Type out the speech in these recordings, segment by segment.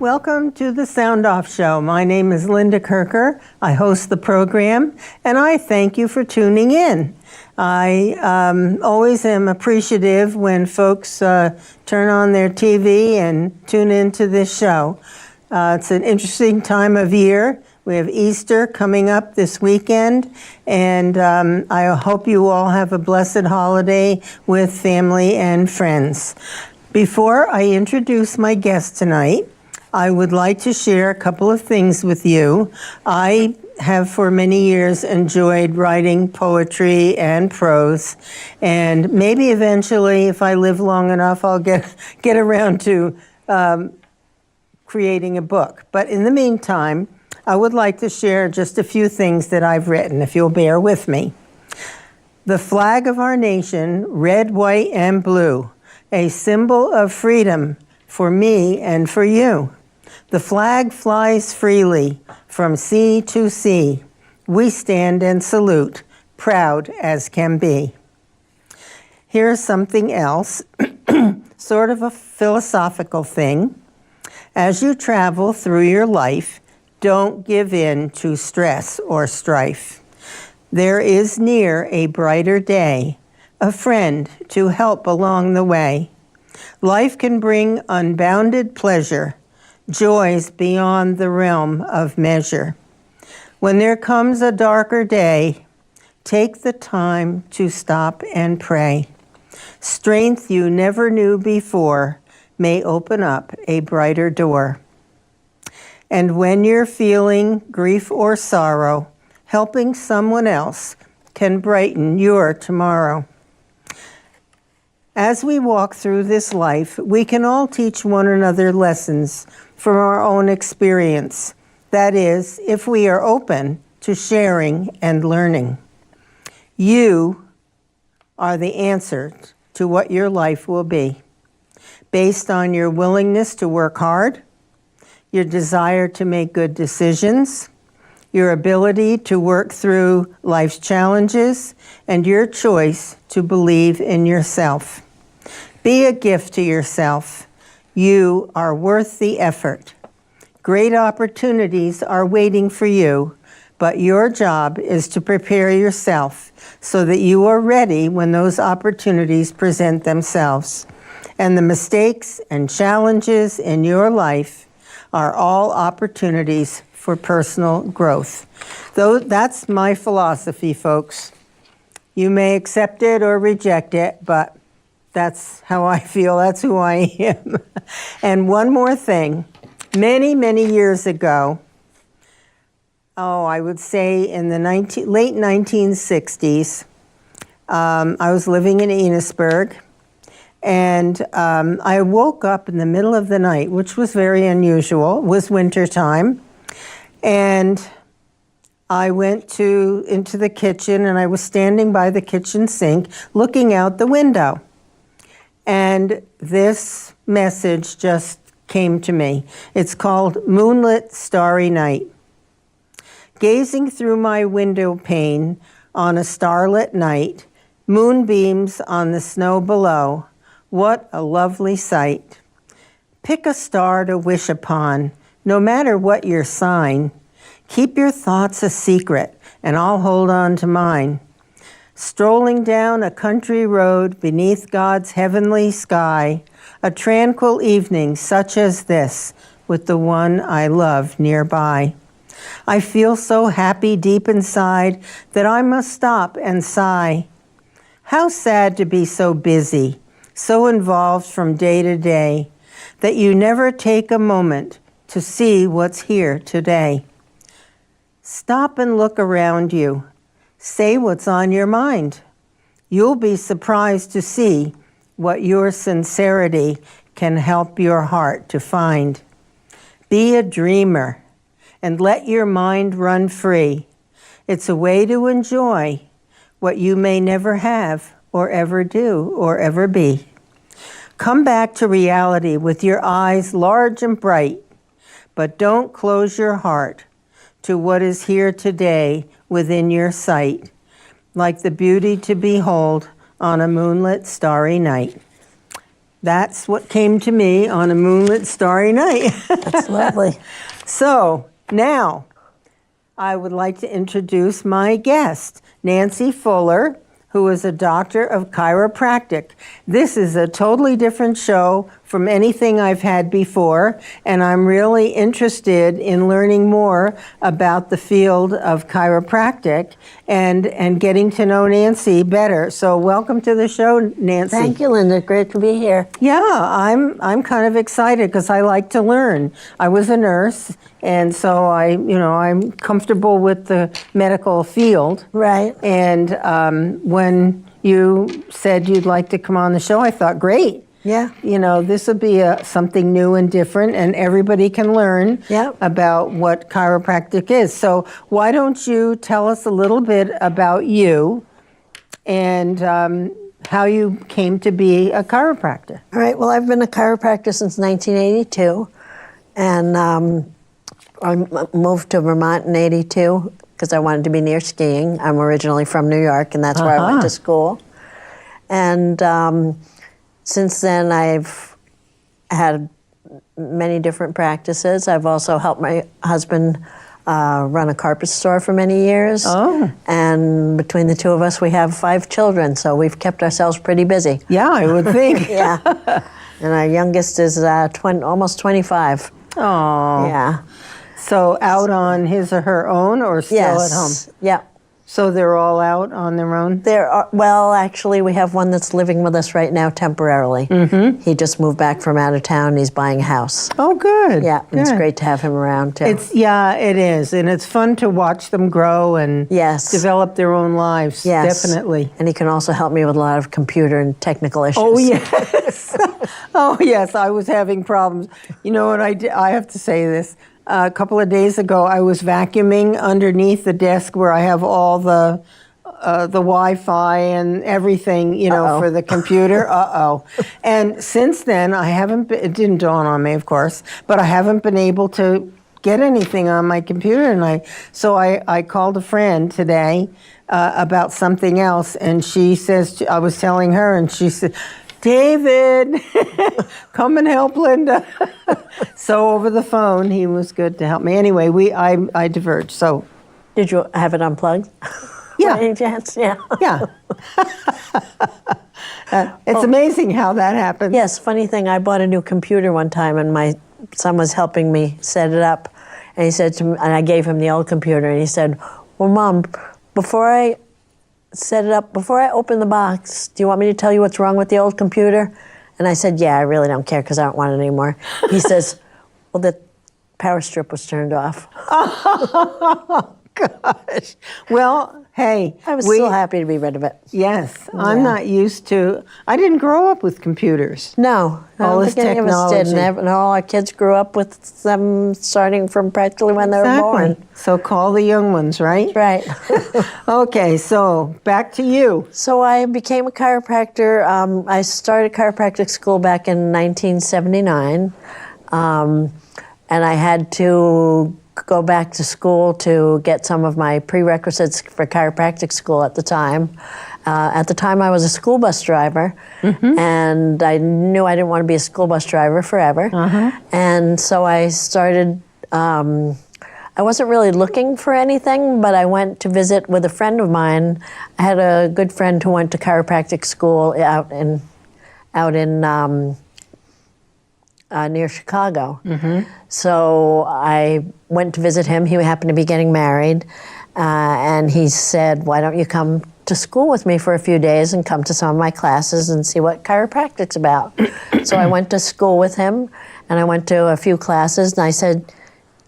Welcome to the Sound Off Show. My name is Linda Kirker. I host the program, and I thank you for tuning in. I always am appreciative when folks turn on their TV and tune into this show. It's an interesting time of year. We have Easter coming up this weekend, and I hope you all have a blessed holiday with family and friends. Before I introduce my guest tonight, I would like to share a couple of things with you. I have for many years enjoyed writing poetry and prose, and maybe eventually, if I live long enough, I'll get around to creating a book. But in the meantime, I would like to share just a few things that I've written, if you'll bear with me. The flag of our nation, red, white, and blue, a symbol of freedom for me and for you. The flag flies freely from sea to sea. We stand and salute, proud as can be. Here's something else, sort of a philosophical thing. As you travel through your life, don't give in to stress or strife. There is near a brighter day, a friend to help along the way. Life can bring unbounded pleasure, joys beyond the realm of measure. When there comes a darker day, take the time to stop and pray. Strength you never knew before may open up a brighter door. And when you're feeling grief or sorrow, helping someone else can brighten your tomorrow. As we walk through this life, we can all teach one another lessons from our own experience. That is, if we are open to sharing and learning. You are the answer to what your life will be, based on your willingness to work hard, your desire to make good decisions, your ability to work through life's challenges, and your choice to believe in yourself. Be a gift to yourself. You are worth the effort. Great opportunities are waiting for you, but your job is to prepare yourself so that you are ready when those opportunities present themselves. And the mistakes and challenges in your life are all opportunities for personal growth. That's my philosophy, folks. You may accept it or reject it, but that's how I feel. That's who I am. And one more thing. Many, many years ago, I would say in the late 1960s, I was living in Enosburg, and I woke up in the middle of the night, which was very unusual. It was winter time. And I went into the kitchen, and I was standing by the kitchen sink looking out the window. And this message just came to me. It's called Moonlit Starry Night. Gazing through my window pane on a starlit night, moonbeams on the snow below, what a lovely sight. Pick a star to wish upon, no matter what your sign. Keep your thoughts a secret, and I'll hold on to mine. Strolling down a country road beneath God's heavenly sky, a tranquil evening such as this, with the one I love nearby. I feel so happy deep inside that I must stop and sigh. How sad to be so busy, so involved from day to day, that you never take a moment to see what's here today. Stop and look around you. Say what's on your mind. You'll be surprised to see what your sincerity can help your heart to find. Be a dreamer and let your mind run free. It's a way to enjoy what you may never have or ever do or ever be. Come back to reality with your eyes large and bright, but don't close your heart to what is here today within your sight, like the beauty to behold on a moonlit starry night. that's what came to me on a moonlit, starry night. That's lovely. So now I would like to introduce my guest, Nancy Fuller, who is a doctor of chiropractic. This is a totally different show from anything I've had before, and I'm really interested in learning more about the field of chiropractic and getting to know Nancy better. So welcome to the show, Nancy. Thank you, Linda. Great to be here. Yeah, I'm kind of excited because I like to learn. I was a nurse, and so I'm comfortable with the medical field. Right. And when you said you'd like to come on the show, I thought, great. Yeah. This will be something new and different, and everybody can learn about what chiropractic is. So why don't you tell us a little bit about you and how you came to be a chiropractor? All right. Well, I've been a chiropractor since 1982, and I moved to Vermont in 82 because I wanted to be near skiing. I'm originally from New York, and that's where I went to school. And since then, I've had many different practices. I've also helped my husband run a carpet store for many years. Oh. And between the two of us, we have 5 children, so we've kept ourselves pretty busy. Yeah, I would think. Yeah. And our youngest is almost 25. Oh. Yeah. So out on his or her own, or still at home? Yeah. So they're all out on their own? Well, actually, we have one that's living with us right now temporarily. Mm-hmm. He just moved back from out of town. He's buying a house. Oh, good. Yeah, good. It's great to have him around, too. It is. And it's fun to watch them grow and develop their own lives. Yes. Definitely. And he can also help me with a lot of computer and technical issues. Oh, yes. Oh, yes. I was having problems. You know what I have to say this. A couple of days ago, I was vacuuming underneath the desk where I have all the Wi-Fi and everything, for the computer. And since then, it didn't dawn on me, of course, but I haven't been able to get anything on my computer. And so I called a friend today about something else, and she says, I was telling her, and she said, David, come and help Linda. So over the phone, he was good to help me. Anyway, I diverged. So, did you have it unplugged? Yeah. By any chance? Yeah. Yeah. It's amazing how that happens. Yes. Funny thing, I bought a new computer one time, and my son was helping me set it up, and he said to me, and I gave him the old computer, and he said, "Well, Mom, before I set it up, before I open the box, do you want me to tell you what's wrong with the old computer?" And I said, "Yeah, I really don't care because I don't want it anymore." He says, "Well, the power strip was turned off." Oh, gosh. Well, hey. I was so happy to be rid of it. Yes. I'm not used to, I didn't grow up with computers. No. All this any of us technology. did. And all our kids grew up with them starting from practically when they were born. So call the young ones, right? Right. Okay, so back to you. So I became a chiropractor. I started chiropractic school back in 1979. And I had to go back to school to get some of my prerequisites for chiropractic school at the time. At the time, I was a school bus driver, and I knew I didn't want to be a school bus driver forever. And so I started, I wasn't really looking for anything, but I went to visit with a friend of mine. I had a good friend who went to chiropractic school out in near Chicago. So I went to visit him. He happened to be getting married. And he said, "Why don't you come to school with me for a few days and come to some of my classes and see what chiropractic's about?" So I went to school with him, and I went to a few classes, and I said,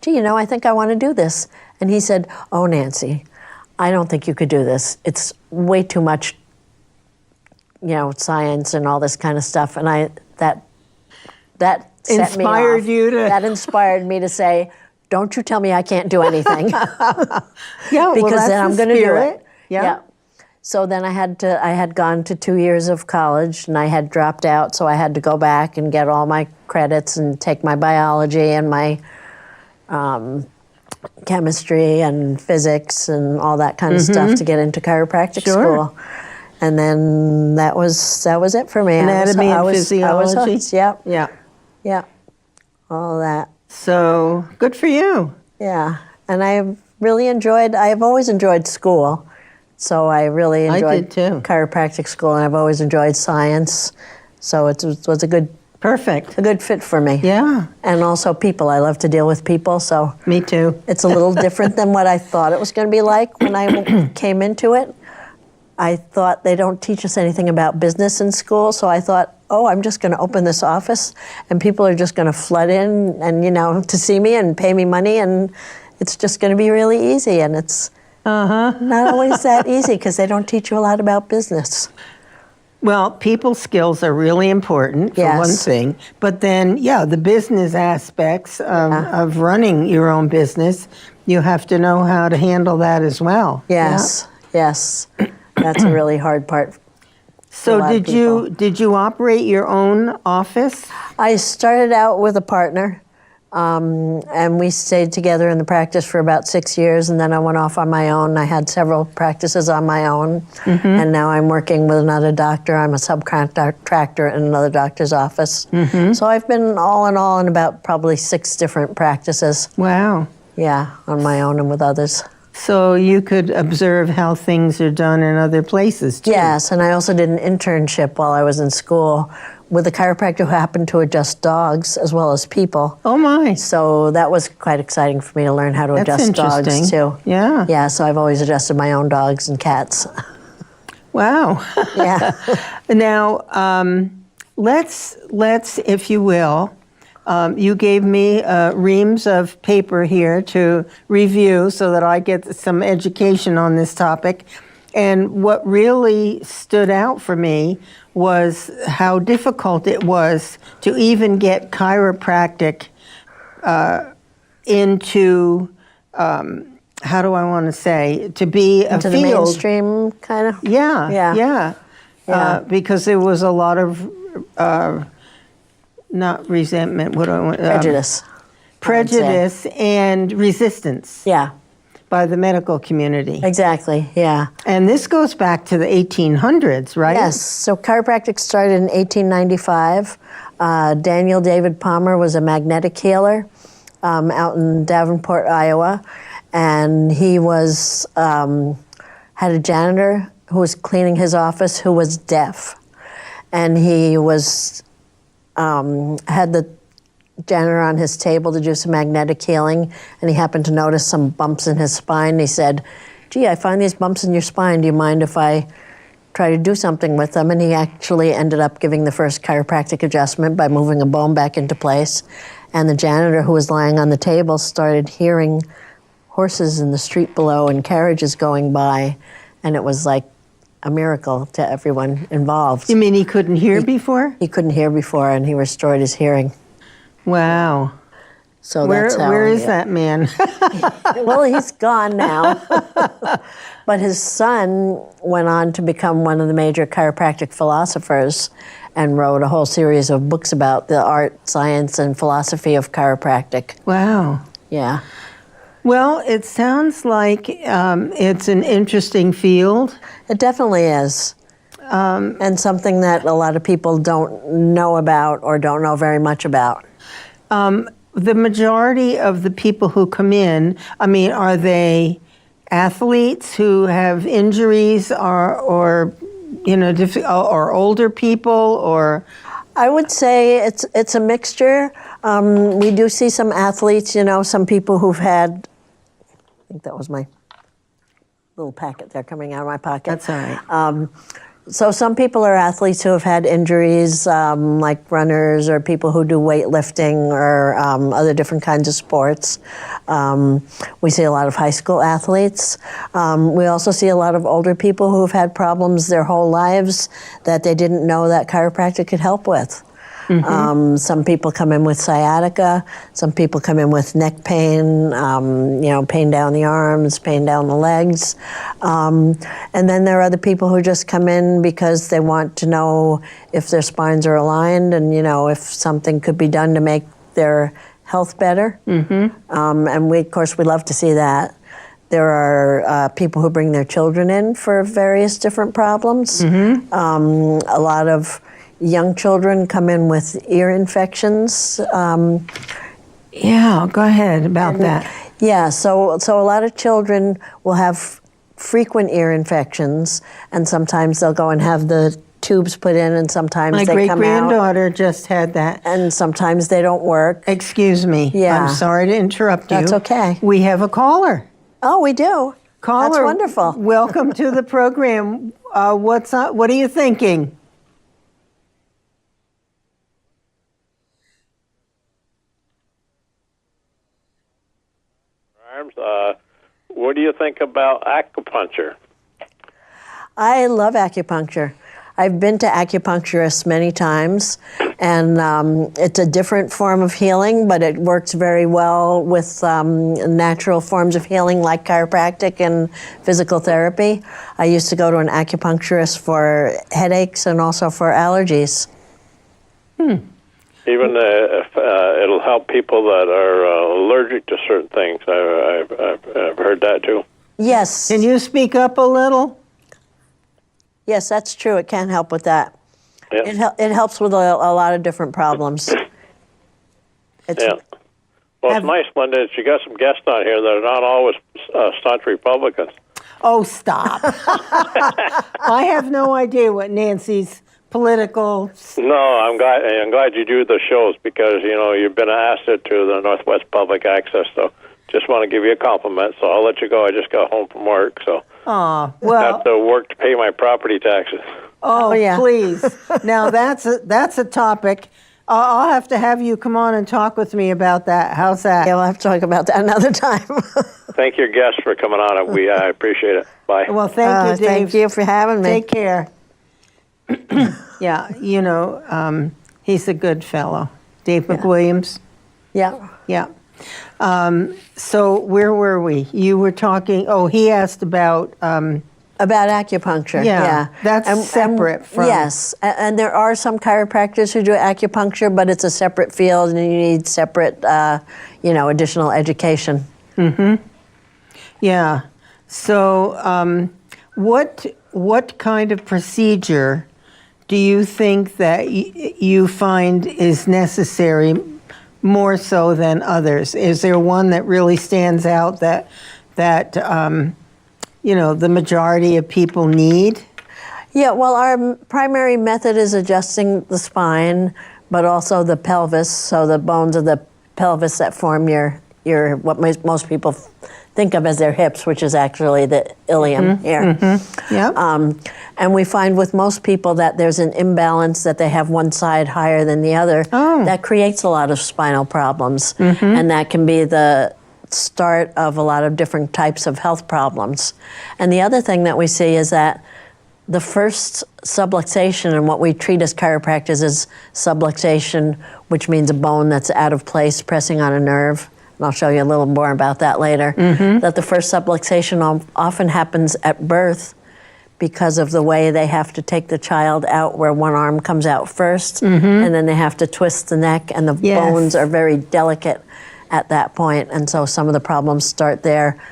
"Gee, I think I want to do this." And he said, "Oh, Nancy, I don't think you could do this. It's way too much, science and all this kind of stuff." And that set me off. That inspired me to say, "Don't you tell me I can't do anything." Because then I'm going to do it. Yeah. So then I had gone to 2 years of college, and I had dropped out, so I had to go back and get all my credits and take my biology and my chemistry and physics and all that kind of stuff to get into chiropractic school. And then that was it for me. Anatomy and physiology? I was hooked. Yep. Yeah. Yeah. All of that. So good for you. Yeah. And I've always enjoyed school. So I really enjoyed did too. chiropractic school, and I've always enjoyed science. So it was a good fit for me. Yeah. And also people. I love to deal with people, so Me too. it's a little different than what I thought it was going to be like when I came into it. I thought they don't teach us anything about business in school, so I thought, I'm just going to open this office, and people are just going to flood in and, to see me and pay me money, and it's just going to be really easy. And it's not always that easy because they don't teach you a lot about business. Well, people skills are really important, for one thing. But then, the business aspects of running your own business, you have to know how to handle that as well. Yes, yes. That's a really hard part. So did you operate your own office? I started out with a partner, and we stayed together in the practice for about 6 years, and then I went off on my own. I had several practices on my own, and now I'm working with another doctor. I'm a subcontractor in another doctor's office. So I've been all in all in about probably 6 different practices. Wow. Yeah, on my own and with others. So you could observe how things are done in other places, too. Yes, and I also did an internship while I was in school with a chiropractor who happened to adjust dogs as well as people. Oh, my. So that was quite exciting for me to learn how to adjust dogs, too. Yeah. Yeah, so I've always adjusted my own dogs and cats. Wow. Yeah. Now, let's, if you will, you gave me reams of paper here to review so that I get some education on this topic. And what really stood out for me was how difficult it was to even get chiropractic into, how do I want to say, to be a Into field. the mainstream, kind of? Yeah. Because there was a lot of not resentment, what do I want? Prejudice. Prejudice and resistance Yeah, by the medical community. exactly, yeah. And this goes back to the 1800s, right? Yes, so chiropractic started in 1895. Daniel David Palmer was a magnetic healer out in Davenport, Iowa. And he was had a janitor who was cleaning his office who was deaf. And he was had the janitor on his table to do some magnetic healing, and he happened to notice some bumps in his spine. He said, "Gee, I find these bumps in your spine. Do you mind if I try to do something with them?" And he actually ended up giving the first chiropractic adjustment by moving a bone back into place. And the janitor who was lying on the table started hearing horses in the street below and carriages going by, and it was like a miracle to everyone involved. You mean he couldn't hear before? He couldn't hear before, and he restored his hearing. Wow. So Where that's how. where is that man? Well, he's gone now. But his son went on to become one of the major chiropractic philosophers and wrote a whole series of books about the art, science, and philosophy of chiropractic. Wow. Yeah. Well, it sounds like it's an interesting field. It definitely is. And something that a lot of people don't know about or don't know very much about. The majority of the people who come in, I mean, are they athletes who have injuries or you know, or older people, or? I would say it's a mixture. We do see some athletes, you know, some people who've had, I think that was my little packet there coming out of my pocket. That's all right. So some people are athletes who have had injuries, like runners or people who do weightlifting or other different kinds of sports. We see a lot of high school athletes. We also see a lot of older people who have had problems their whole lives that they didn't know that chiropractic could help with. Mm-hmm. Some people come in with sciatica. Some people come in with neck pain, you know, pain down the arms, pain down the legs. And then there are other people who just come in because they want to know if their spines are aligned and, you know, if something could be done to make their health better. Mm-hmm. And we, of course, we love to see that. There are people who bring their children in for various different problems. A lot of young children come in with ear infections. Yeah, go ahead about that. Yeah, so a lot of children will have frequent ear infections, and sometimes they'll go and have the tubes put in, and sometimes My they come out. great-granddaughter just had that. And sometimes they don't work. Excuse me. Yeah. I'm sorry to interrupt you. That's okay. We have a caller. Oh, we do. Caller, That's wonderful. Welcome to the program. What's up? What are you thinking? What do you think about acupuncture? I love acupuncture. I've been to acupuncturists many times, and it's a different form of healing, but it works very well with natural forms of healing like chiropractic and physical therapy. I used to go to an acupuncturist for headaches and also for allergies. Even if it'll help people that are allergic to certain things. I've heard that too. Yes. Can you speak up a little? Yes, that's true. It can help with that. Yeah. It helps with a lot of different problems. Yeah. Well, it's nice, Linda, that you got some guests on here that are not always staunch Republicans. Oh, stop. I have no idea what Nancy's political... No, I'm glad you do the shows because, you've been asked it to the Northwest Public Access, so just want to give you a compliment, so I'll let you go. I just got home from work, so Well, have to work to pay my property taxes. Oh, yeah. Please. Now, that's a topic. I'll have to have you come on and talk with me about that. How's that? Yeah, we'll have to talk about that another time. Thank your guests for coming on. I appreciate it. Bye. Well, thank you, Dave. Thank you for having me. Take care. Yeah, he's a good fellow. Dave McWilliams. Yeah. Yeah. So where were we? You were talking, he asked about... About acupuncture. Yeah, that's separate from... Yes, and there are some chiropractors who do acupuncture, but it's a separate field and you need separate, additional education. Mm-hmm. Yeah. So what kind of procedure do you think that you find is necessary more so than others? Is there one that really stands out that the majority of people need? Yeah, well, our primary method is adjusting the spine, but also the pelvis, so the bones of the pelvis that form your what most people think of as their hips, which is actually the ilium here. Mm-hmm. Yeah. And we find with most people that there's an imbalance, that they have one side higher than the other. Oh. That creates a lot of spinal problems, and that can be the start of a lot of different types of health problems. And the other thing that we see is that the first subluxation, and what we treat as chiropractors is subluxation, which means a bone that's out of place pressing on a nerve. And I'll show you a little more about that later. That the first subluxation often happens at birth because of the way they have to take the child out, where one arm comes out first, and then they have to twist the neck, and the bones are very delicate at that point, and so some of the problems start there.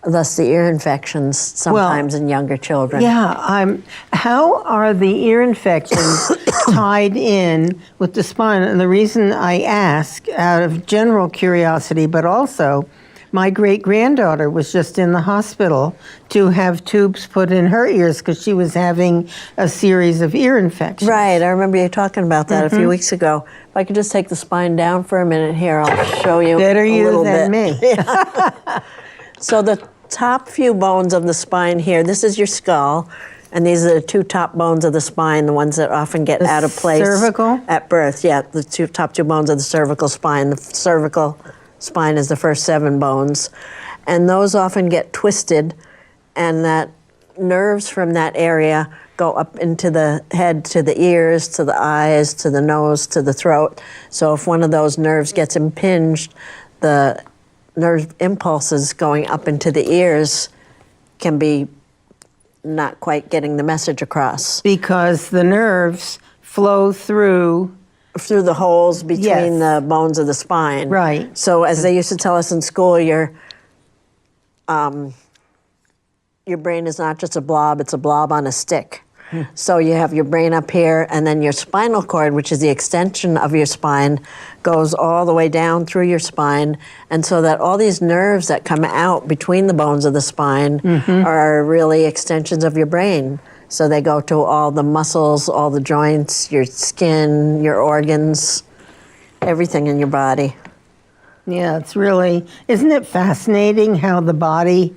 Thus, the ear infections sometimes in younger children. Yeah, how are the ear infections tied in with the spine? And the reason I ask, out of general curiosity, but also my great-granddaughter was just in the hospital to have tubes put in her ears because she was having a series of ear infections. Right, I remember you talking about that a few weeks ago. If I could just take the spine down for a minute here, I'll show you Better a you little than bit. me. So the top few bones of the spine here, this is your skull, and these are the two top bones of the spine, the ones that often get out of place cervical? at birth. Yeah, the top two bones of the cervical spine. The cervical spine is the first 7 bones, and those often get twisted, and that nerves from that area go up into the head, to the ears, to the eyes, to the nose, to the throat. So if one of those nerves gets impinged, the nerve impulses going up into the ears can be not quite getting the message across. Because the nerves flow through the holes between the bones of the spine. Right. So as they used to tell us in school, your your brain is not just a blob, it's a blob on a stick. So you have your brain up here, and then your spinal cord, which is the extension of your spine, goes all the way down through your spine. And so that all these nerves that come out between the bones of the spine are really extensions of your brain. So they go to all the muscles, all the joints, your skin, your organs, everything in your body. Yeah, it's really, isn't it fascinating how the body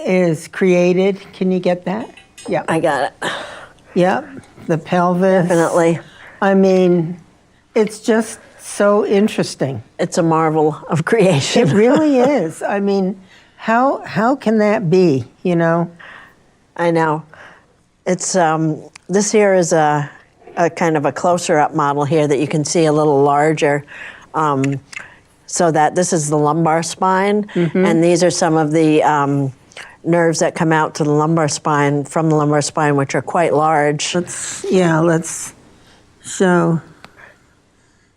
is created? Can you get that? Yeah. I got it. Yep. The pelvis. Definitely. I mean, it's just so interesting. It's a marvel of creation. It really is. I mean, how can that be, you know? I know. It's this here is a kind of a closer up model here that you can see a little larger. So that this is the lumbar spine, and these are some of the nerves that come out to the lumbar spine from the lumbar spine, which are quite large. Let's show.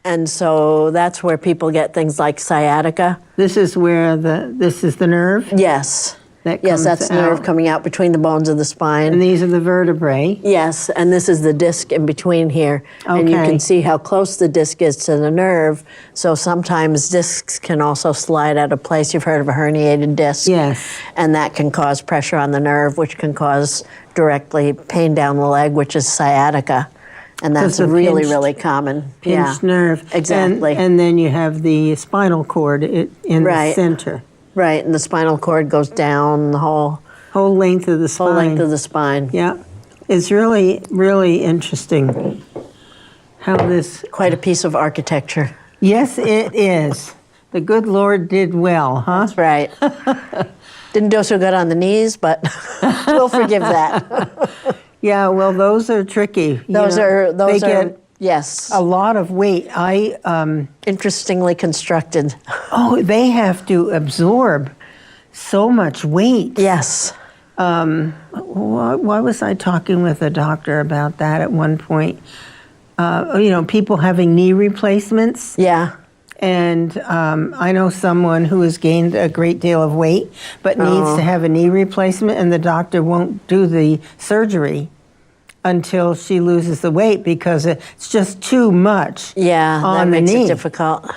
And so that's where people get things like sciatica. This is where this is the nerve? Yes. That Yes, comes that's the nerve out. coming out between the bones of the spine. And these are the vertebrae. Yes, and this is the disc in between here. And you Okay. can see how close the disc is to the nerve. So sometimes discs can also slide out of place. You've heard of a herniated disc. Yes. And that can cause pressure on the nerve, which can cause directly pain down the leg, which is sciatica. And that's the really, pinched- really common. Pinched nerve. Exactly. And then you have the spinal cord in Right. the center. Right, and the spinal cord goes down the whole Length of the spine. length of the spine. Yeah. It's really, really interesting how this. Quite a piece of architecture. Yes, it is. The good Lord did well, huh? That's right. Didn't do so good on the knees, but we'll forgive that. Yeah, well, those are tricky. Those are they get yes, a lot of weight. interestingly constructed. They have to absorb so much weight. Yes. Why was I talking with a doctor about that at one point? People having knee replacements. Yeah. And I know someone who has gained a great deal of weight but needs to have a knee replacement, and the doctor won't do the surgery until she loses the weight because it's just too much Yeah, that on the makes knee. it difficult.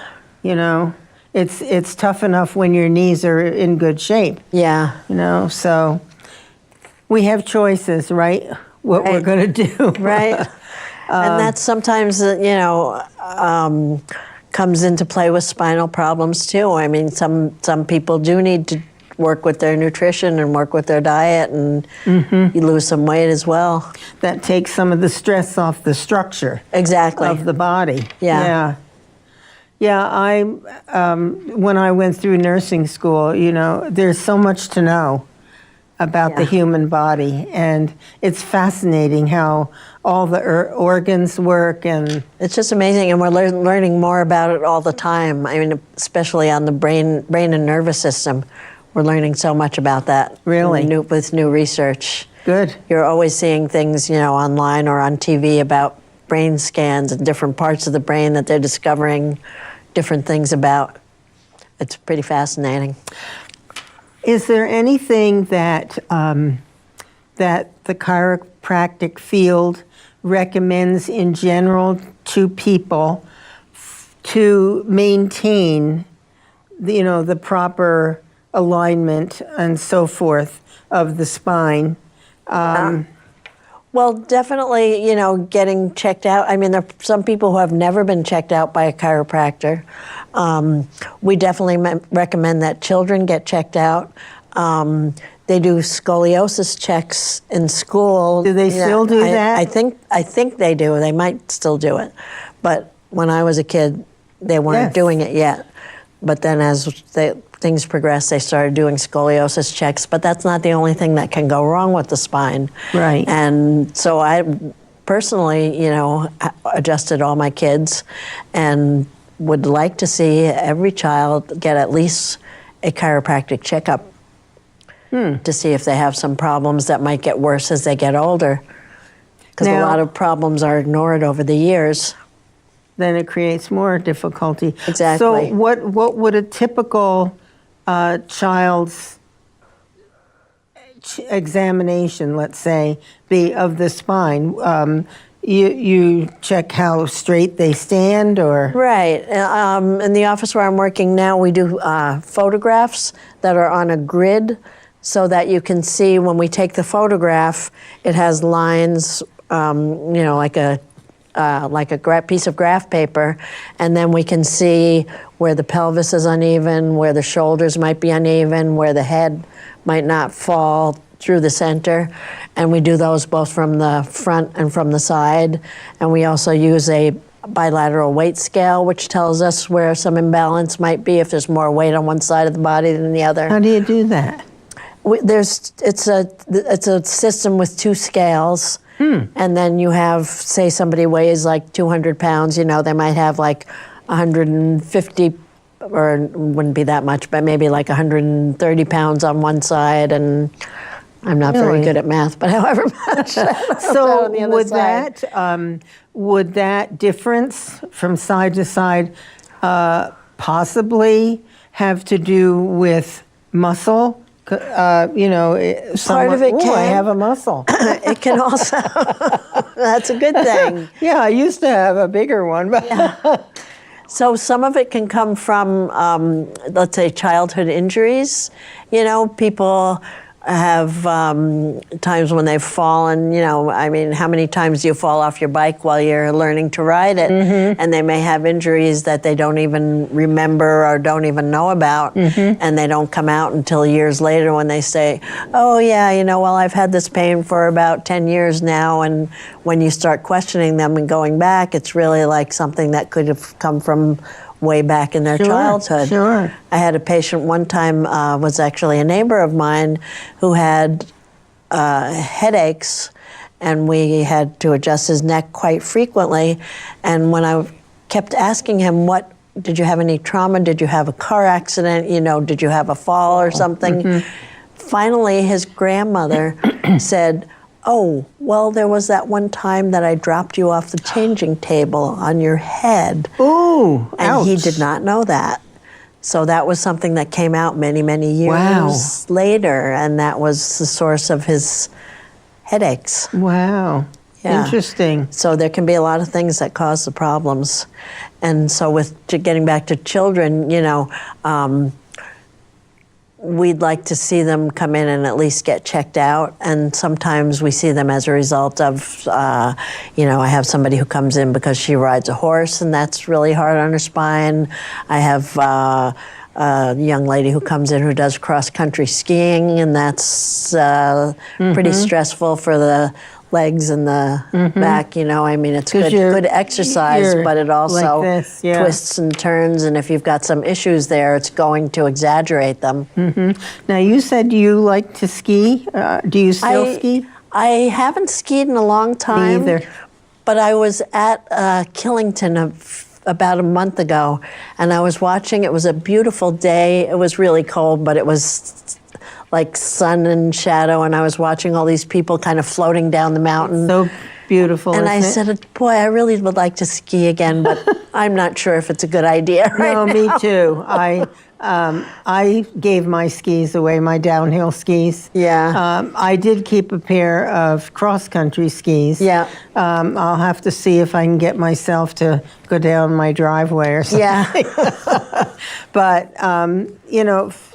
You know, it's tough enough when your knees are in good shape. Yeah. So we have choices, right? What we're Right. going to do. Right. And that sometimes, comes into play with spinal problems too. I mean, some people do need to work with their nutrition and work with their diet, and you lose some weight as well. That takes some of the stress off the structure Exactly. of the body. Yeah. I when I went through nursing school, there's so much to know about the Yeah. human body, and it's fascinating how all the organs work. And It's just amazing, and we're learning more about it all the time. I mean, especially on the brain and nervous system. We're learning so much about that. Really? With new research. good. You're always seeing things, online or on TV about brain scans and different parts of the brain that they're discovering different things about. It's pretty fascinating. Is there anything that that the chiropractic field recommends in general to people to maintain, the proper alignment and so forth of the spine? Well, definitely, getting checked out. I mean, there are some people who have never been checked out by a chiropractor. We definitely recommend that children get checked out. They do scoliosis checks in school. Do they still do that? I think they do. They might still do it. But when I was a kid, they weren't Yes. doing it yet. But then as things progressed, they started doing scoliosis checks. But that's not the only thing that can go wrong with the spine. Right. And so I personally, adjusted all my kids and would like to see every child get at least a chiropractic checkup to see if they have some problems that might get worse as they get older. Because a Now- lot of problems are ignored over the years. Then it creates more difficulty. Exactly. So what would a typical child's examination, let's say, be of the spine? You check how straight they stand, or? Right. In the office where I'm working now, we do photographs that are on a grid so that you can see when we take the photograph, it has lines, like a piece of graph paper, and then we can see where the pelvis is uneven, where the shoulders might be uneven, where the head might not fall through the center, and we do those both from the front and from the side. And we also use a bilateral weight scale, which tells us where some imbalance might be, if there's more weight on one side of the body than the other. How do you do that? It's a system with two scales, and then you have, say somebody weighs like 200 pounds, they might have like 150, or it wouldn't be that much, but maybe like 130 pounds on one side, and I'm not very good at math, but however much. So on the other side. would that difference from side to side possibly have to do with muscle? Part of it I can. have a muscle. It can also, that's a good thing. Yeah, I used to have a bigger one, but So some of it can come from, let's say, childhood injuries. People have times when they've fallen, how many times do you fall off your bike while you're learning to ride it? And they may have injuries that they don't even remember or don't even know about, and they don't come out until years later when they say, oh yeah, I've had this pain for about 10 years now, and when you start questioning them and going back, it's really like something that could have come from way back in their childhood. Sure. I had a patient one time, was actually a neighbor of mine, who had headaches, and we had to adjust his neck quite frequently. And when I kept asking him, did you have any trauma? Did you have a car accident? Did you have a fall or something? Finally, his grandmother said, oh, well, there was that one time that I dropped you off the changing table on your head. Ooh, And he ouch. did not know that. So that was something that came out many, many years Wow. later, and that was the source of his headaches. Wow. Yeah. Interesting. So there can be a lot of things that cause the problems. And so getting back to children, we'd like to see them come in and at least get checked out. And sometimes we see them as a result of, I have somebody who comes in because she rides a horse, and that's really hard on her spine. I have a young lady who comes in who does cross-country skiing, and that's pretty stressful for the legs and the back, it's good exercise, but it also like this, yeah. twists and turns, and if you've got some issues there, it's going to exaggerate them. Now, you said you like to ski. Do you still ski? I haven't skied in a long time. Me either. But I was at Killington about a month ago, and I was watching. It was a beautiful day. It was really cold, but it was like sun and shadow, and I was watching all these people kind of floating down the mountain. So beautiful. And I isn't it? said, boy, I really would like to ski again, but I'm not sure if it's a good idea right No, now. me too. I gave my skis away, my downhill skis. Yeah. I did keep a pair of cross-country skis. Yeah. I'll have to see if I can get myself to go down my driveway or something. Yeah. But,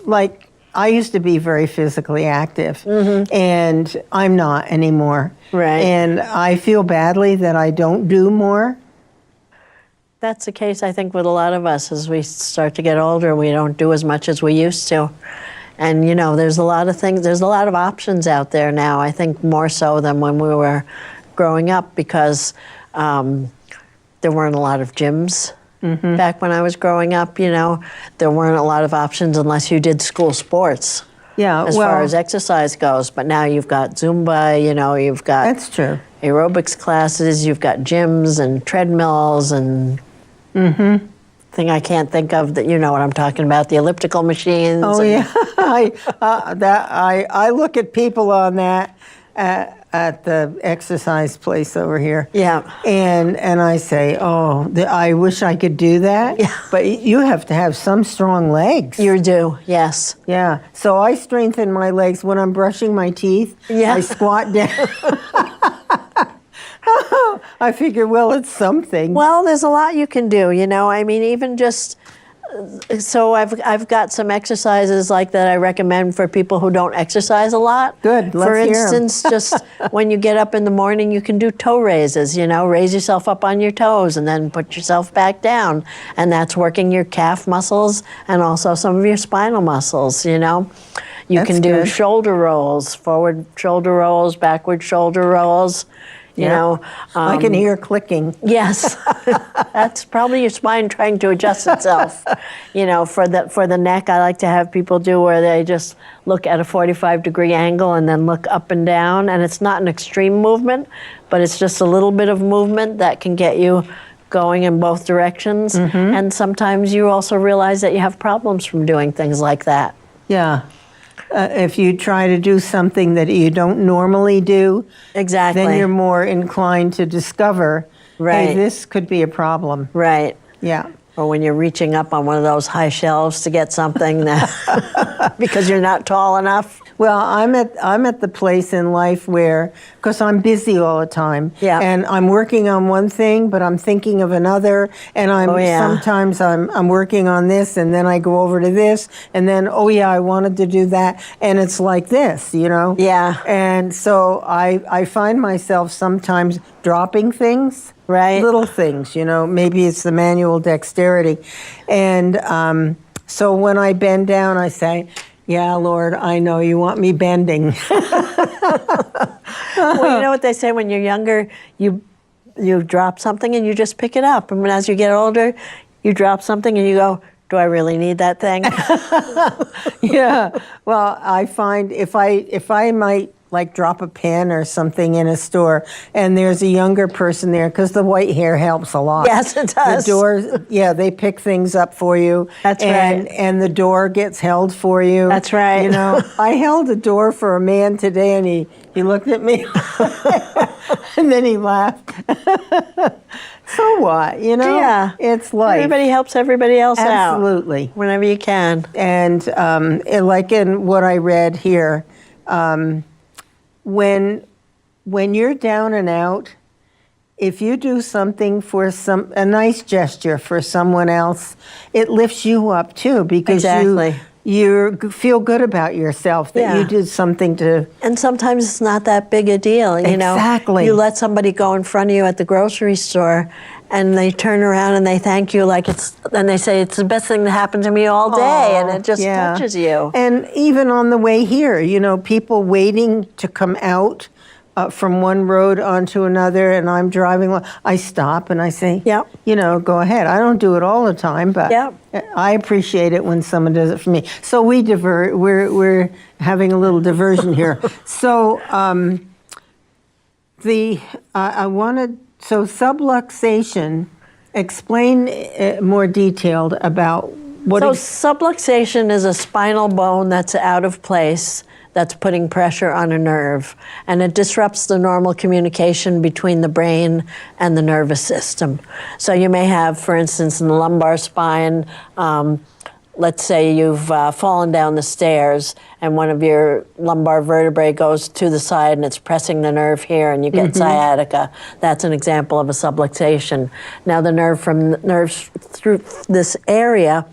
like, I used to be very physically active, and I'm not anymore. Right. And I feel badly that I don't do more. That's the case, I think, with a lot of us. As we start to get older, we don't do as much as we used to. And, there's a lot of things, there's a lot of options out there now, I think more so than when we were growing up, because there weren't a lot of gyms. Back when I was growing up, there weren't a lot of options unless you did school sports. Yeah, as far as exercise goes. But now you've got Zumba, you've got that's true. aerobics classes, you've got gyms and treadmills and thing I can't think of that, you know what I'm talking about, the elliptical machines. Oh yeah, I look at people on that, at the exercise place over here. Yeah. And I say, I wish I could do that. Yeah. But you have to have some strong legs. You do, yes. Yeah. So I strengthen my legs when I'm brushing my teeth. Yeah. I squat down. I figure, well, it's something. Well, there's a lot you can do, I mean, even just, so I've got some exercises like that I recommend for people who don't exercise a lot. Good, let's For hear 'em. instance, just when you get up in the morning, you can do toe raises, raise yourself up on your toes and then put yourself back down. And that's working your calf muscles and also some of your spinal muscles, You That's can do good. shoulder rolls, forward shoulder rolls, backward shoulder rolls, I can hear clicking. Yes, that's probably your spine trying to adjust itself. For the neck, I like to have people do where they just look at a 45-degree angle and then look up and down. And it's not an extreme movement, but it's just a little bit of movement that can get you going in both directions. And sometimes you also realize that you have problems from doing things like that. Yeah. If you try to do something that you don't normally do, Exactly. then you're more inclined to discover, Right. hey, this could be a problem. Right. Yeah. Or when you're reaching up on one of those high shelves to get something that because you're not tall enough. Well, I'm at the place in life where, because I'm busy all the time, Yeah. and I'm working on one thing, but I'm thinking of another, and sometimes I'm working on this, and then I go over to this, and then I wanted to do that, and it's like this, Yeah. And so I find myself sometimes dropping things. Right. Little things, maybe it's the manual dexterity. And so when I bend down, I say, yeah, Lord, I know you want me bending. Well, you know what they say when you're younger, you drop something and you just pick it up. And as you get older, you drop something and you go, do I really need that thing? Yeah. Well, I find if I might like drop a pen or something in a store and there's a younger person there, because the white hair helps a lot. Yes, it does. The doors, they pick things up for you. That's right. And the door gets held for you. That's right. I held a door for a man today and he looked at me and then he laughed. So what, Yeah. It's life. Everybody helps everybody else out. Absolutely. Whenever you can. And like in what I read here, when you're down and out, if you do something for a nice gesture for someone else, it lifts you up too, because Exactly. you feel good about yourself that you did something to. And sometimes it's not that big a deal, Exactly. You let somebody go in front of you at the grocery store and they turn around and they thank you and they say, it's the best thing that happened to me all day, and it just touches you. And even on the way here, people waiting to come out from one road onto another, and I'm driving, I stop and I say, Yep. Go ahead. I don't do it all the time, but Yep. I appreciate it when someone does it for me. So we're having a little diversion here. So subluxation, explain more detailed about what. So subluxation is a spinal bone that's out of place, that's putting pressure on a nerve, and it disrupts the normal communication between the brain and the nervous system. So you may have, for instance, in the lumbar spine, let's say you've fallen down the stairs and one of your lumbar vertebrae goes to the side and it's pressing the nerve here and you get sciatica. That's an example of a subluxation. Now the nerves through this area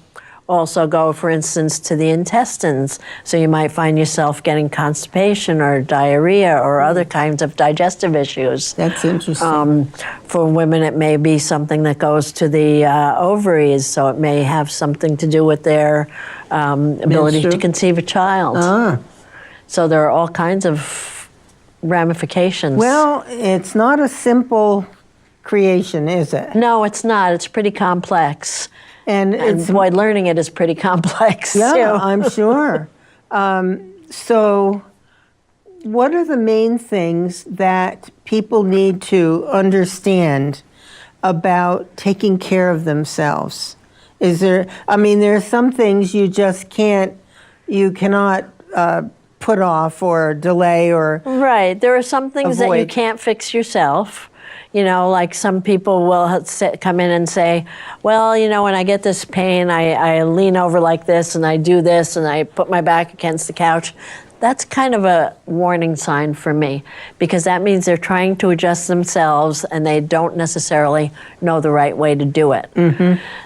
also go, for instance, to the intestines. So you might find yourself getting constipation or diarrhea or other kinds of digestive issues. That's interesting. For women, it may be something that goes to the ovaries, so it may have something to do with their ability to conceive a child. So there are all kinds of ramifications. Well, it's not a simple creation, is it? No, it's not. It's pretty complex. And it's boy, learning it is pretty complex. Yeah, too. I'm sure. So what are the main things that people need to understand about taking care of themselves? There are some things you cannot put off or delay or Right. There are some things that you avoid. can't fix yourself. You know, like some people will come in and say, well, you know, when I get this pain, I lean over like this and I do this and I put my back against the couch. That's kind of a warning sign for me, because that means they're trying to adjust themselves and they don't necessarily know the right way to do it.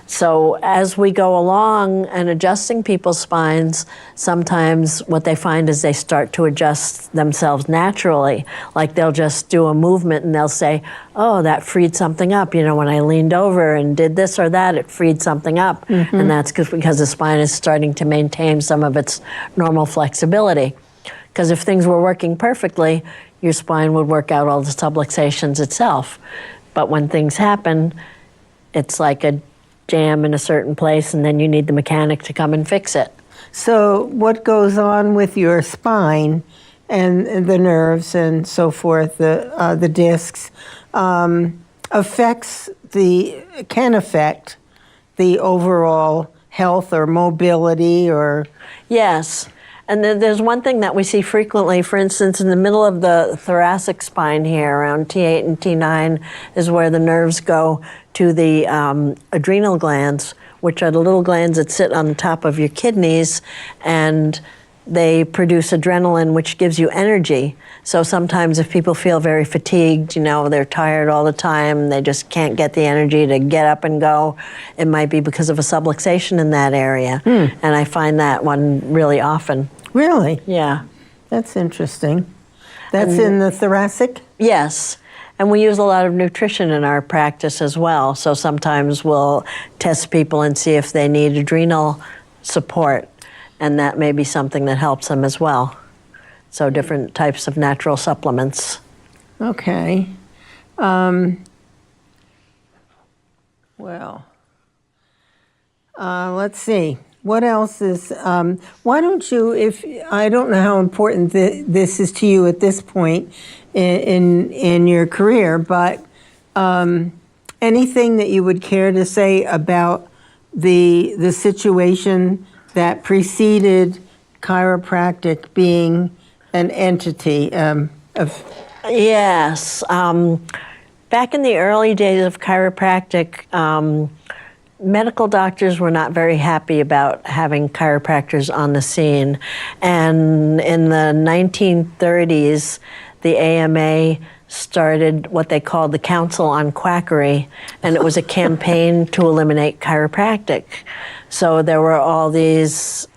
So as we go along and adjusting people's spines, sometimes what they find is they start to adjust themselves naturally. Like they'll just do a movement and they'll say, oh, that freed something up. You know, when I leaned over and did this or that, it freed something up. And that's because the spine is starting to maintain some of its normal flexibility. Because if things were working perfectly, your spine would work out all the subluxations itself. But when things happen, it's like a jam in a certain place, and then you need the mechanic to come and fix it. So what goes on with your spine and the nerves and so forth, the discs, can affect the overall health or mobility or... Yes. And then there's one thing that we see frequently, for instance, in the middle of the thoracic spine here, around T8 and T9, is where the nerves go to the adrenal glands, which are the little glands that sit on the top of your kidneys, and they produce adrenaline, which gives you energy. So sometimes if people feel very fatigued, you know, they're tired all the time, they just can't get the energy to get up and go, it might be because of a subluxation in that area. And I find that one really often. Really? Yeah. That's interesting. That's in the thoracic? Yes. And we use a lot of nutrition in our practice as well. So sometimes we'll test people and see if they need adrenal support. And that may be something that helps them as well. So different types of natural supplements. Okay. Let's see. What else is, why don't you, I don't know how important this is to you at this point in your career, but anything that you would care to say about the situation that preceded chiropractic being an entity Yes. Back in the early days of chiropractic, medical doctors were not very happy about having chiropractors on the scene. And in the 1930s, the AMA started what they called the Council on Quackery, and it was a campaign to eliminate chiropractic. So there were all these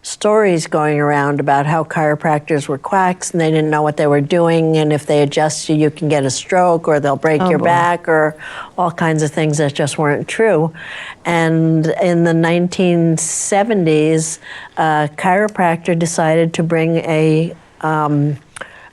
stories going around about how chiropractors were quacks and they didn't know what they were doing, and if they adjust you, you can get a stroke or they'll break your back, or all kinds of things that just weren't true. And in the 1970s, a chiropractor decided to bring a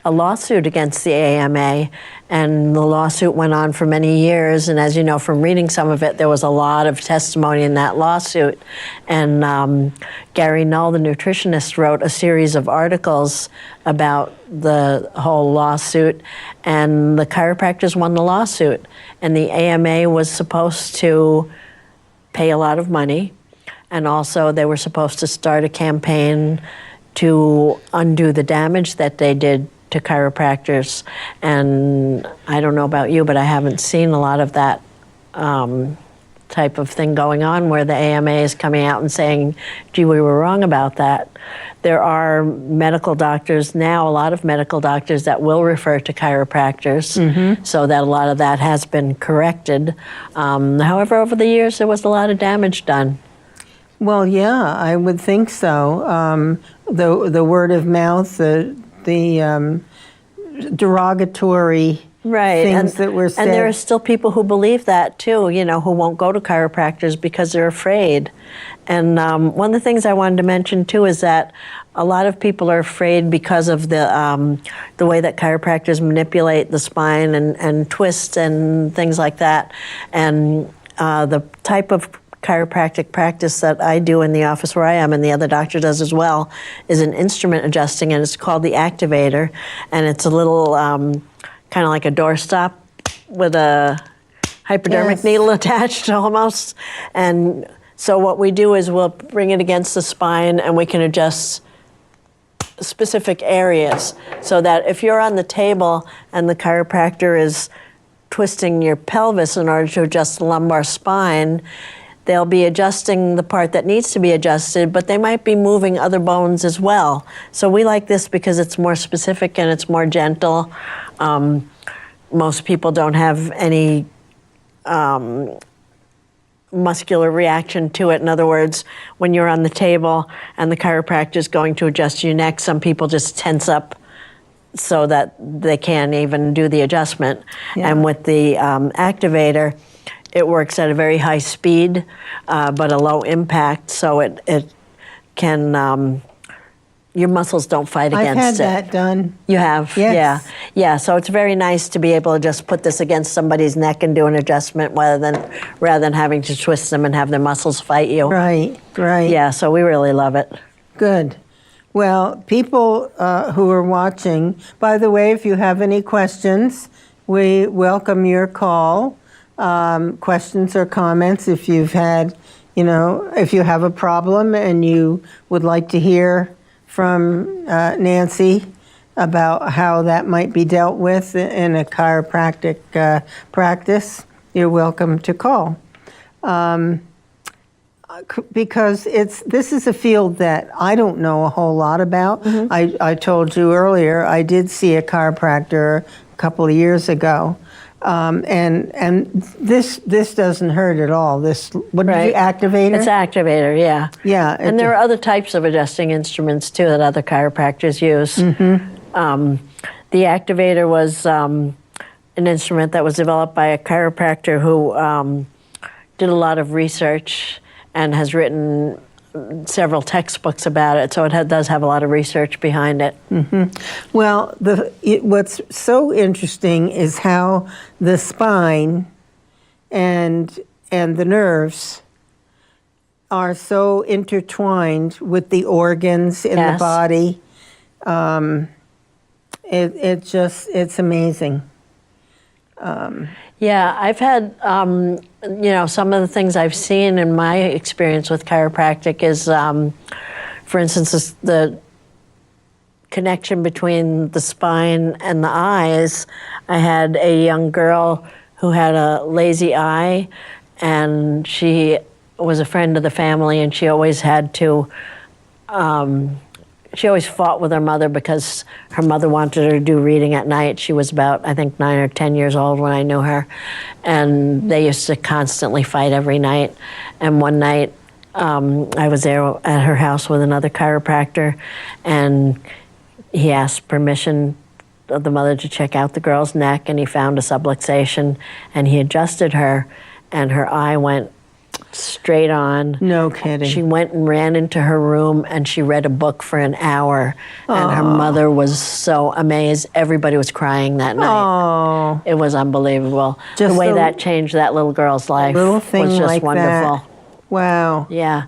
lawsuit against the AMA, and the lawsuit went on for many years. And as you know from reading some of it, there was a lot of testimony in that lawsuit. And Gary Null, the nutritionist, wrote a series of articles about the whole lawsuit, and the chiropractors won the lawsuit. And the AMA was supposed to pay a lot of money, and also they were supposed to start a campaign to undo the damage that they did to chiropractors. And I don't know about you, but I haven't seen a lot of that type of thing going on where the AMA is coming out and saying, gee, we were wrong about that. There are medical doctors now, a lot of medical doctors that will refer to chiropractors, so that a lot of that has been corrected. However, over the years, there was a lot of damage done. Well, yeah, I would think so. The word of mouth, the derogatory things that were said. And there are still people who believe that too, you know, who won't go to chiropractors because they're afraid. And one of the things I wanted to mention too is that a lot of people are afraid because of the way that chiropractors manipulate the spine and twist and things like that. And the type of chiropractic practice that I do in the office where I am, and the other doctor does as well, is an instrument adjusting, and it's called the activator. And it's a little kind of like a doorstop with a hypodermic needle attached almost. And so what we do is we'll bring it against the spine, and we can adjust specific areas, so that if you're on the table and the chiropractor is twisting your pelvis in order to adjust the lumbar spine, they'll be adjusting the part that needs to be adjusted, but they might be moving other bones as well. So we like this because it's more specific and it's more gentle. Most people don't have any muscular reaction to it. In other words, when you're on the table and the chiropractor is going to adjust your neck, some people just tense up so that they can't even do the adjustment. Yeah. And with the activator, it works at a very high speed, but a low impact, so it can, your muscles don't fight against it. I've had that done. You have? Yes. Yeah. So it's very nice to be able to just put this against somebody's neck and do an adjustment rather than having to twist them and have their muscles fight you. Right, right. Yeah, so we really love it. Good. Well, people who are watching, by the way, if you have any questions, we welcome your call. Questions or comments, if you've had, if you have a problem and you would like to hear from Nancy about how that might be dealt with in a chiropractic practice, you're welcome to call. Because this is a field that I don't know a whole lot about. Mm-hmm. I told you earlier, I did see a chiropractor a couple of years ago. And this doesn't hurt at all. What did you, activator? It's activator, yeah. Yeah. And there are other types of adjusting instruments too that other chiropractors use. Mm-hmm. The activator was an instrument that was developed by a chiropractor who did a lot of research and has written several textbooks about it, so it does have a lot of research behind it. Mm-hmm. Well, what's so interesting is how the spine and the nerves are so intertwined with the organs in the body. It's amazing. Yeah, I've had, some of the things I've seen in my experience with chiropractic is, for instance, the connection between the spine and the eyes. I had a young girl who had a lazy eye, and she was a friend of the family, and she always had to, she always fought with her mother because her mother wanted her to do reading at night. She was about, I think, 9 or 10 years old when I knew her. And they used to constantly fight every night. And one night, I was there at her house with another chiropractor, and he asked permission of the mother to check out the girl's neck, and he found a subluxation, and he adjusted her, and her eye went straight on. No kidding. She went and ran into her room and she read a book for an hour. And her mother was so amazed. Everybody was crying that night. Oh. It was unbelievable. The way that changed that little girl's life was just like wonderful. That. Wow. Yeah.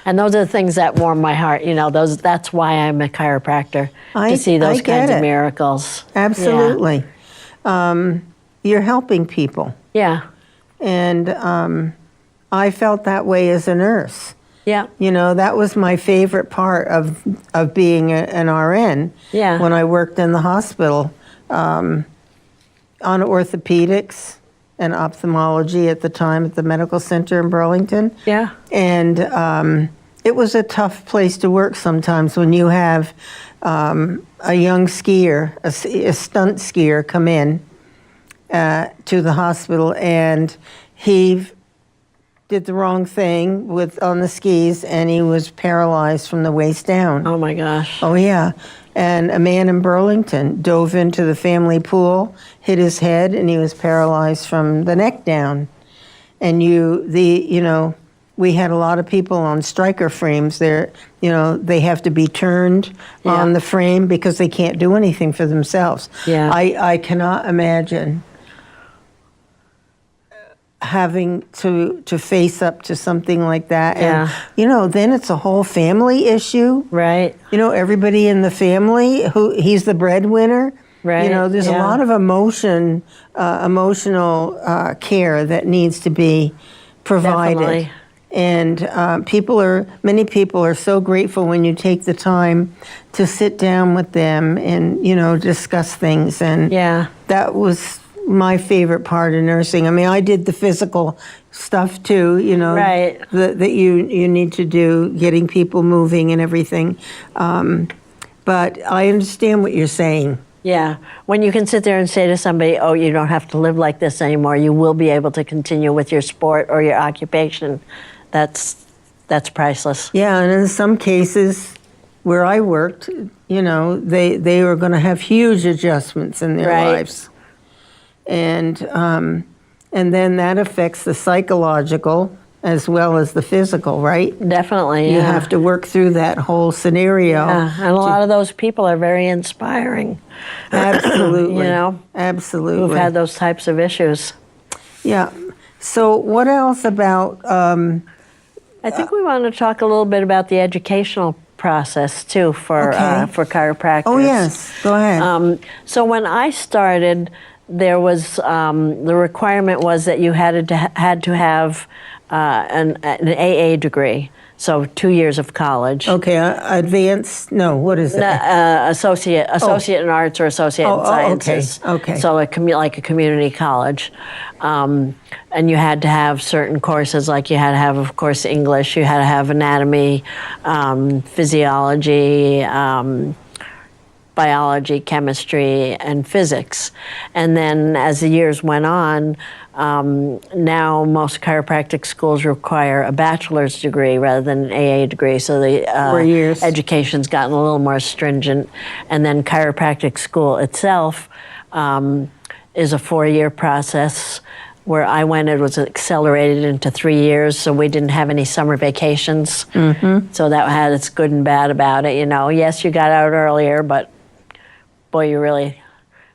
And those are the things that warm my heart. That's why I'm a chiropractor, to see those kinds of miracles. Absolutely. Yeah. You're helping people. Yeah. And I felt that way as a nurse. Yeah. That was my favorite part of being an RN. Yeah. When I worked in the hospital on orthopedics and ophthalmology at the time at the medical center in Burlington. Yeah. And it was a tough place to work sometimes when you have a young skier, a stunt skier, come in to the hospital, and he did the wrong thing on the skis, and he was paralyzed from the waist down. Oh my gosh. Oh yeah. And a man in Burlington dove into the family pool, hit his head, and he was paralyzed from the neck down. And we had a lot of people on striker frames. They have to be turned on the frame because they can't do anything for themselves. Yeah. I cannot imagine having to face up to something like that. Yeah. And, then it's a whole family issue. Right. Everybody in the family, he's the breadwinner. Right. There's a lot of emotional care that needs to be provided. Definitely. And many people are so grateful when you take the time to sit down with them and, discuss things. And Yeah. that was my favorite part of nursing. I mean, I did the physical stuff too, Right. that you need to do, getting people moving and everything. But I understand what you're saying. Yeah. When you can sit there and say to somebody, oh, you don't have to live like this anymore, you will be able to continue with your sport or your occupation, that's priceless. Yeah, and in some cases where I worked, they were going to have huge adjustments in their Right. lives. And then that affects the psychological as well as the physical, right? Definitely, yeah. You have to work through that whole scenario. Yeah, and a lot of those people are very inspiring. Absolutely. You know, Absolutely. who've had those types of issues. Yeah. So what else about... I think we want to talk a little bit about the educational process too for chiropractors. Oh, yes. Go ahead. So when I started, there was the requirement was that you had to have an AA degree, so 2 years of college. Okay, advanced, no, what is it? Associate in arts or associate in sciences. Okay. So like a community college. And you had to have certain courses, like you had to have, of course, English, you had to have anatomy, physiology, biology, chemistry, and physics. And then as the years went on, now most chiropractic schools require a bachelor's degree rather than an AA degree, so the 4 years. Education's gotten a little more stringent. And then chiropractic school itself is a 4-year process. Where I went, it was accelerated into 3 years, so we didn't have any summer vacations. Mm-hmm. So that had its good and bad about it. Yes, you got out earlier, but boy, you really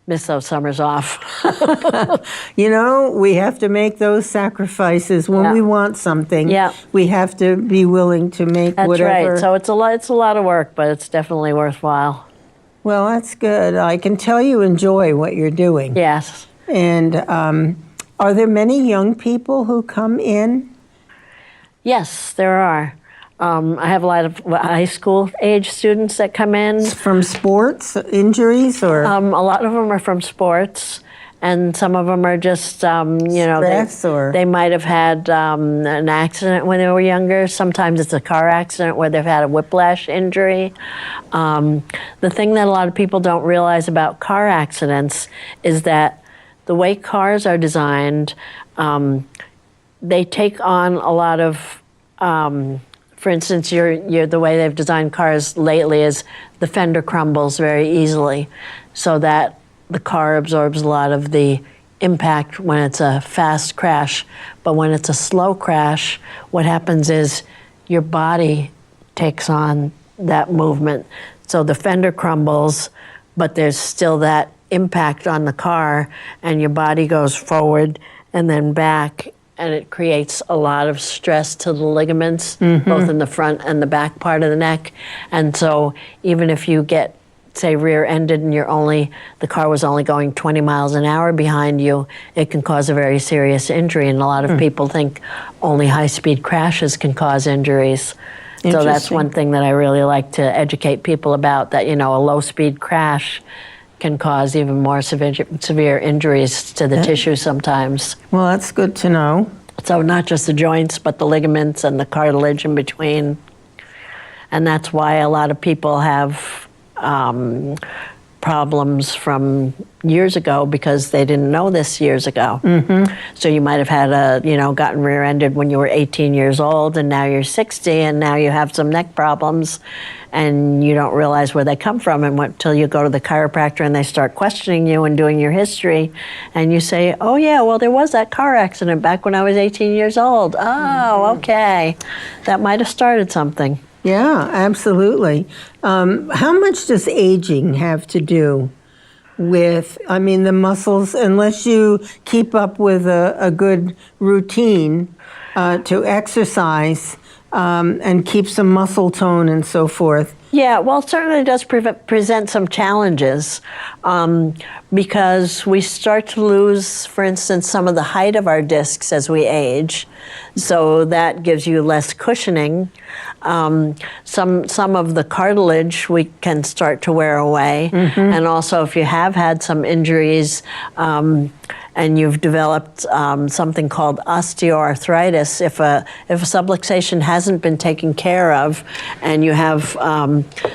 miss those summers off. We have to make those sacrifices when we want something. Yeah. We have to be willing to make That's whatever. right. So it's a lot of work, but it's definitely worthwhile. Well, that's good. I can tell you enjoy what you're doing. Yes. And are there many young people who come in? Yes, there are. I have a lot of high school age students that come in. From sports injuries or A lot of them are from sports, and some of them are just, stress or they might have had an accident when they were younger. Sometimes it's a car accident where they've had a whiplash injury. The thing that a lot of people don't realize about car accidents is that the way cars are designed, they take on a lot of, for instance, the way they've designed cars lately is the fender crumbles very easily, so that the car absorbs a lot of the impact when it's a fast crash. But when it's a slow crash, what happens is your body takes on that movement. So the fender crumbles, but there's still that impact on the car, and your body goes forward and then back, and it creates a lot of stress to the ligaments, both in the front and the back part of the neck. And so even if you get, say, rear-ended and the car was only going 20 miles an hour behind you, it can cause a very serious injury. And a lot of people think only high-speed crashes can cause injuries. So that's one thing that I really like to educate people about, that, a low-speed crash can cause even more severe injuries to the tissue sometimes. Well, that's good to know. So not just the joints, but the ligaments and the cartilage in between. And that's why a lot of people have problems from years ago, because they didn't know this years ago. Mm-hmm. So you might have had gotten rear-ended when you were 18 years old, and now you're 60, and now you have some neck problems, and you don't realize where they come from until you go to the chiropractor and they start questioning you and doing your history, and you say, oh yeah, well there was that car accident back when I was 18 years old. Oh, okay. That might have started something. Yeah, absolutely. How much does aging have to do with, the muscles, unless you keep up with a good routine to exercise and keep some muscle tone and so forth? Yeah, well, it certainly does present some challenges because we start to lose, for instance, some of the height of our discs as we age. So that gives you less cushioning. Some of the cartilage we can start to wear away. And also if you have had some injuries and you've developed something called osteoarthritis, if a subluxation hasn't been taken care of and you have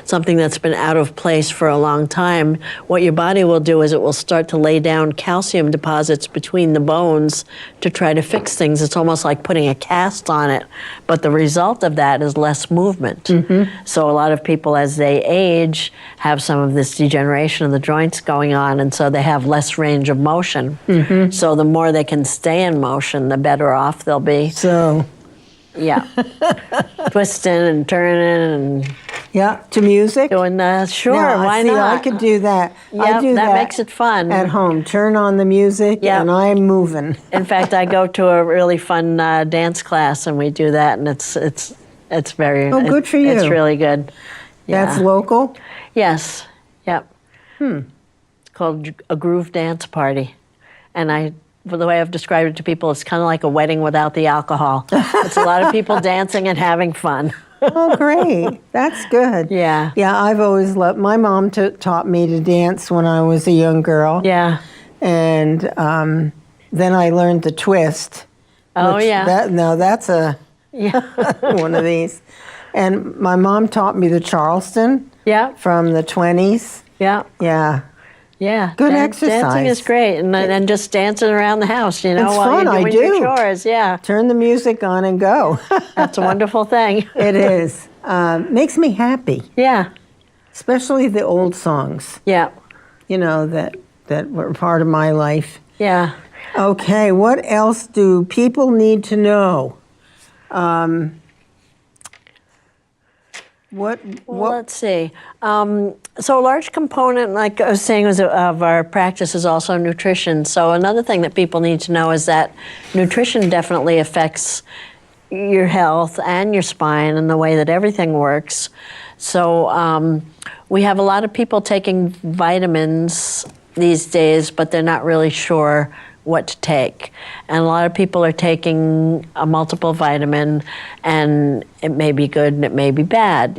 something that's been out of place for a long time, what your body will do is it will start to lay down calcium deposits between the bones to try to fix things. It's almost like putting a cast on it, but the result of that is less movement. So a lot of people, as they age, have some of this degeneration of the joints going on, and so they have less range of motion. So the more they can stay in motion, the better off they'll be. So, Yeah. Twisting and turning and yeah, to music. doing sure, Now, why see, not? I could do that. I Yep, do that makes it fun. at home. Turn on the music, Yep. and I'm moving. In fact, I go to a really fun dance class, and we do that, and it's very. Oh, good for you. It's really good. Yeah. That's local. Yes. Yep. It's called a groove dance party, and the way I've described it to people, it's kind of like a wedding without the alcohol. It's a lot of people dancing and having fun. Oh, great. That's good. Yeah. Yeah, I've always loved. My mom taught me to dance when I was a young girl. Yeah. And then I learned the twist. Oh, yeah. That's one of these. And my mom taught me the Charleston Yeah. from the 20s. Yeah. Yeah. Yeah. Good Dancing exercise. is great, and just dancing around the house, It's while fun, I you're doing do. your chores. Yeah. Turn the music on and go. That's a wonderful thing. It is. Makes me happy, Yeah. especially the old songs, Yeah. that were part of my life. Yeah. Okay, what else do people need to know? Well, let's see. So a large component, like I was saying, of our practice is also nutrition. So another thing that people need to know is that nutrition definitely affects your health and your spine and the way that everything works. So we have a lot of people taking vitamins these days, but they're not really sure what to take. And a lot of people are taking a multiple vitamin, and it may be good and it may be bad.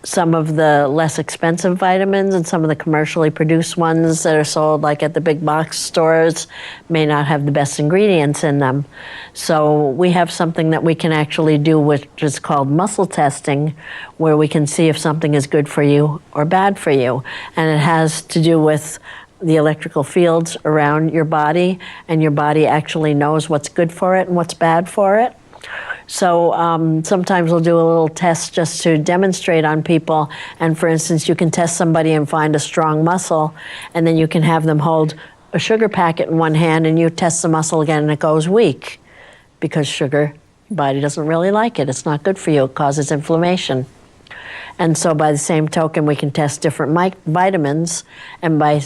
Some of the less expensive vitamins and some of the commercially produced ones that are sold like at the big box stores may not have the best ingredients in them. So we have something that we can actually do, which is called muscle testing, where we can see if something is good for you or bad for you. And it has to do with the electrical fields around your body, and your body actually knows what's good for it and what's bad for it. So sometimes we'll do a little test just to demonstrate on people. And for instance, you can test somebody and find a strong muscle, and then you can have them hold a sugar packet in one hand, and you test the muscle again, and it goes weak because sugar, your body doesn't really like it. It's not good for you. It causes inflammation. And so by the same token, we can test different vitamins, and by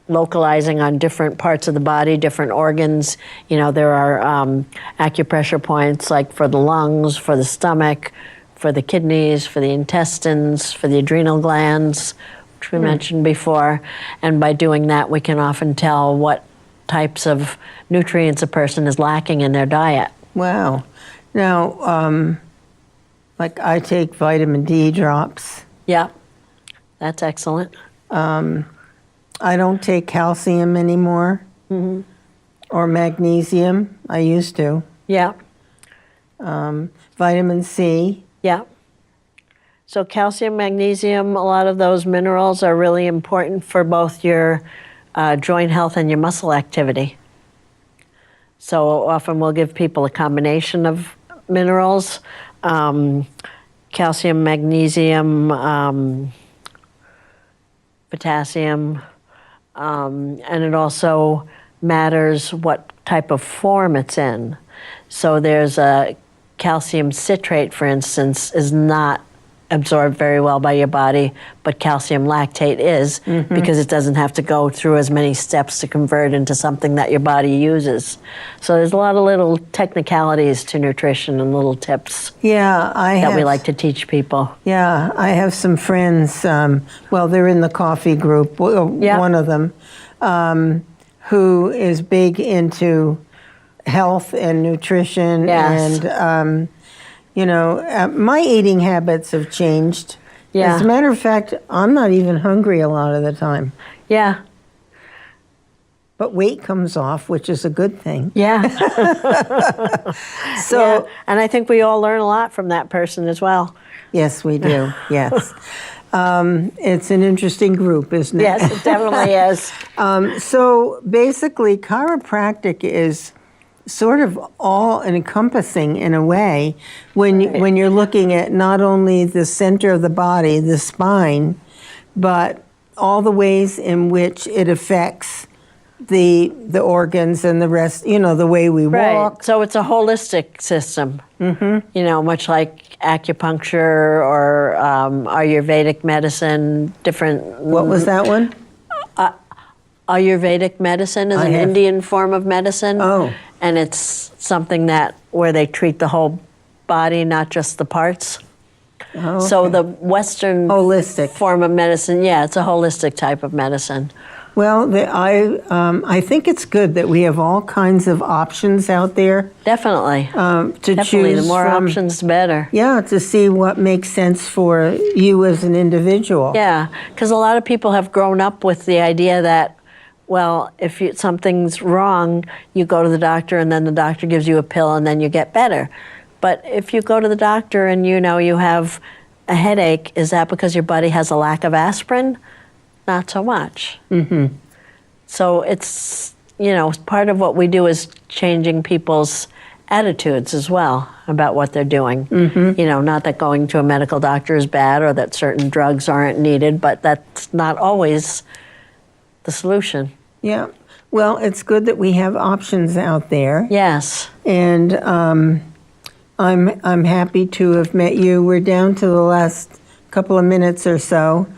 localizing on different parts of the body, different organs. There are acupressure points like for the lungs, for the stomach, for the kidneys, for the intestines, for the adrenal glands, which we mentioned before. And by doing that, we can often tell what types of nutrients a person is lacking in their diet. Wow. Now, like I take vitamin D drops. Yeah, that's excellent. I don't take calcium anymore, or magnesium. I used to. Yeah. Vitamin C. Yeah. So calcium, magnesium, a lot of those minerals are really important for both your joint health and your muscle activity. So often we'll give people a combination of minerals, calcium, magnesium, potassium, and it also matters what type of form it's in. So there's a calcium citrate, for instance, is not absorbed very well by your body, but calcium lactate is, because it doesn't have to go through as many steps to convert into something that your body uses. So there's a lot of little technicalities to nutrition and little tips Yeah, that we like to teach people. Yeah, I have some friends, well, they're in the coffee group, one of them, who is big into health and nutrition. Yes. And, my eating habits have changed. Yeah. As a matter of fact, I'm not even hungry a lot of the time. Yeah. But weight comes off, which is a good thing. Yeah. So, Yeah. And I think we all learn a lot from that person as well. yes, we do. Yes. It's an interesting group, isn't it? Yes, it definitely is. So basically, chiropractic is sort of all encompassing in a way when you're looking at not only the center of the body, the spine, but all the ways in which it affects the organs and the rest, the way we walk. Right. So it's a holistic system, much like acupuncture or Ayurvedic medicine, different. What was that one? Ayurvedic medicine is an Indian form of medicine. Oh. And it's something where they treat the whole body, not just the parts. Oh, So okay. the Western Holistic. form of medicine, it's a holistic type of medicine. Well, I think it's good that we have all kinds of options out there Definitely. to Definitely, choose the more from. options, the better. Yeah, to see what makes sense for you as an individual. Yeah, because a lot of people have grown up with the idea that, well, if something's wrong, you go to the doctor and then the doctor gives you a pill and then you get better. But if you go to the doctor and you have a headache, is that because your body has a lack of aspirin? Not so much. Mm-hmm. So it's, part of what we do is changing people's attitudes as well about what they're doing. Mm-hmm. Not that going to a medical doctor is bad or that certain drugs aren't needed, but that's not always the solution. Yeah. Well, it's good that we have options out there. Yes. And I'm happy to have met you. We're down to the last couple of minutes or so.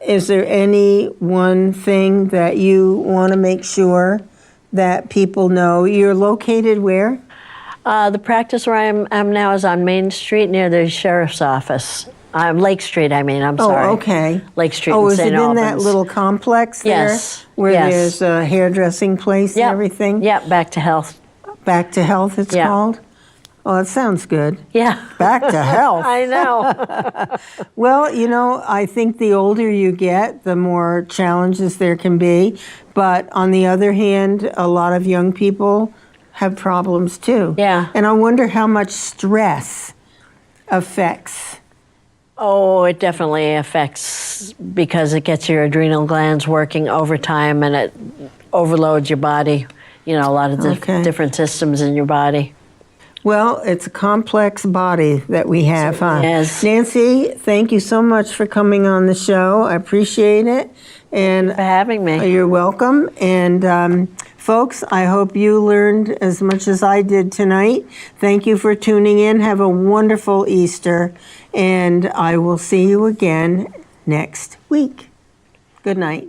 Is there any one thing that you want to make sure that people know? You're located where? The practice where I'm now is on Main Street near the sheriff's office. Lake Street, I'm sorry. Oh, okay. Lake Street Oh, in is St. it in that Albans. little complex there? Yes, Where yes. there's a hairdressing place and everything? Yep, Back to Health. Back to Health, it's Yeah. called? Oh, that sounds good. Yeah. Back to health. I know. Well, I think the older you get, the more challenges there can be. But on the other hand, a lot of young people have problems too. Yeah. And I wonder how much stress affects. Oh, it definitely affects because it gets your adrenal glands working overtime and it overloads your body. A lot of different systems in your body. Well, it's a complex body that we have, huh? Yes. Nancy, thank you so much for coming on the show. I appreciate it. And For having me. you're welcome. And folks, I hope you learned as much as I did tonight. Thank you for tuning in. Have a wonderful Easter. And I will see you again next week. Good night.